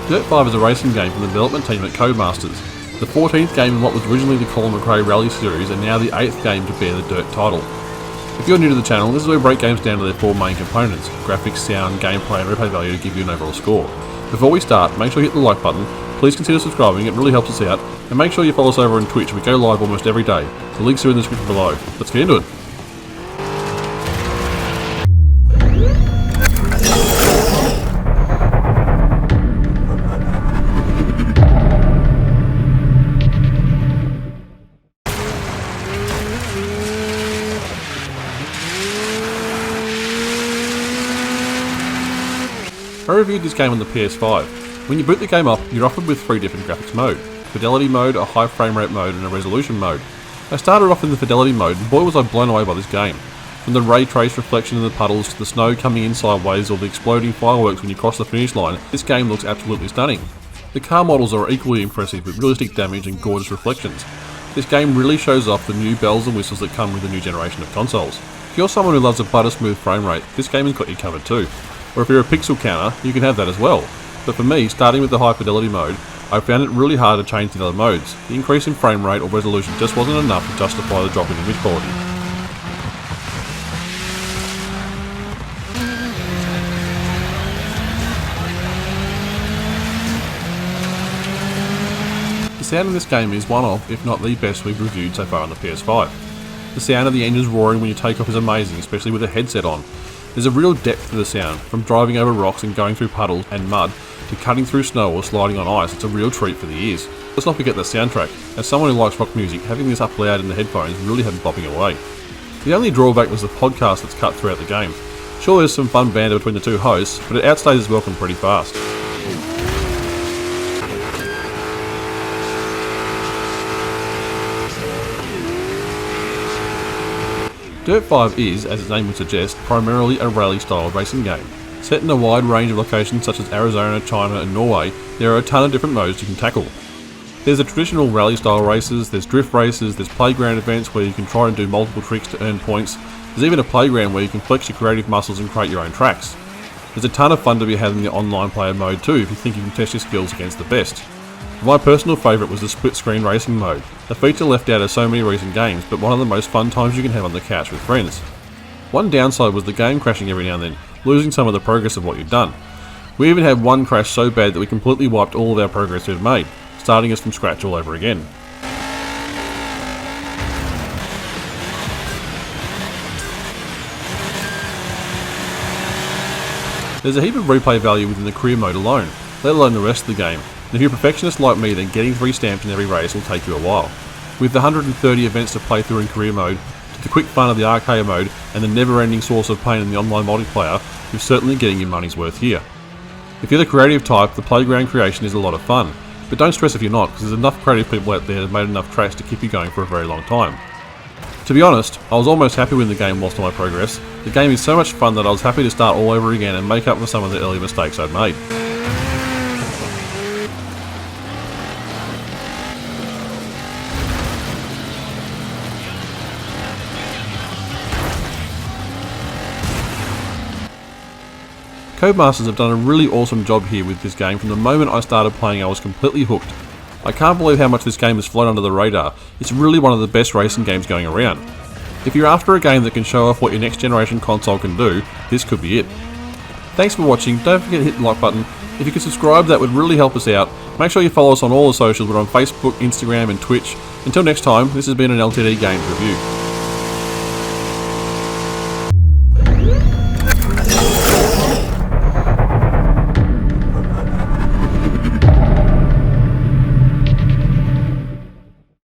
Dirt 5 is a racing game from the development team at Codemasters, the 14th game in what was originally the Colin McRae Rally series and now the 8th game to bear the Dirt title. If you're new to the channel, this is where we break games down to their 4 main components: graphics, sound, gameplay and replay value to give you an overall score. Before we start, make sure you hit the like button, please consider subscribing, it really helps us out, and make sure you follow us over on Twitch, we go live almost every day. The links are in the description below. Let's get into it. I reviewed this game on the PS5. When you boot the game up, you're offered with 3 different graphics modes: fidelity mode, a high frame rate mode and a resolution mode. I started off in the fidelity mode and boy was I blown away by this game. From the ray trace reflection in the puddles to the snow coming in sideways or the exploding fireworks when you cross the finish line, this game looks absolutely stunning. The car models are equally impressive with realistic damage and gorgeous reflections. This game really shows off the new bells and whistles that come with the new generation of consoles. If you're someone who loves a butter smooth frame rate, this game has got you covered too. Or if you're a pixel counter, you can have that as well. But for me, starting with the high fidelity mode, I found it really hard to change the other modes. The increase in frame rate or resolution just wasn't enough to justify the drop in image quality. The sound in this game is one of, if not the best we've reviewed so far on the PS5. The sound of the engines roaring when you take off is amazing, especially with a headset on. There's a real depth to the sound, from driving over rocks and going through puddles and mud to cutting through snow or sliding on ice. It's a real treat for the ears. Let's not forget the soundtrack. As someone who likes rock music, having this up loud in the headphones really had me bopping away. The only drawback was the podcast that's cut throughout the game. Sure, there's some fun banter between the two hosts, but it outstays its welcome pretty fast. Dirt 5 is, as its name would suggest, primarily a rally-style racing game. Set in a wide range of locations such as Arizona, China and Norway, there are a ton of different modes you can tackle. There's the traditional rally-style races, there's drift races, there's playground events where you can try and do multiple tricks to earn points, there's even a playground where you can flex your creative muscles and create your own tracks. There's a ton of fun to be had in the online player mode too if you think you can test your skills against the best. My personal favourite was the split-screen racing mode, a feature left out of so many recent games, but one of the most fun times you can have on the couch with friends. One downside was the game crashing every now and then, losing some of the progress of what you'd done. We even had one crash so bad that we completely wiped all of our progress we'd made, starting us from scratch all over again. There's a heap of replay value within the career mode alone, let alone the rest of the game. And if you're a perfectionist like me, then getting 3 stamps in every race will take you a while. With the 130 events to play through in career mode, to the quick fun of the arcade mode, and the never-ending source of pain in the online multiplayer, you're certainly getting your money's worth here. If you're the creative type, the playground creation is a lot of fun. But don't stress if you're not, because there's enough creative people out there that have made enough tracks to keep you going for a very long time. To be honest, I was almost happy with the game lost all my progress. The game is so much fun that I was happy to start all over again and make up for some of the early mistakes I'd made. Codemasters have done a really awesome job here with this game. From the moment I started playing, I was completely hooked. I can't believe how much this game has flown under the radar. It's really one of the best racing games going around. If you're after a game that can show off what your next generation console can do, this could be it. Thanks for watching, don't forget to hit the like button. If you could subscribe, that would really help us out. Make sure you follow us on all the socials, we're on Facebook, Instagram and Twitch. Until next time, this has been an LTD Games Review.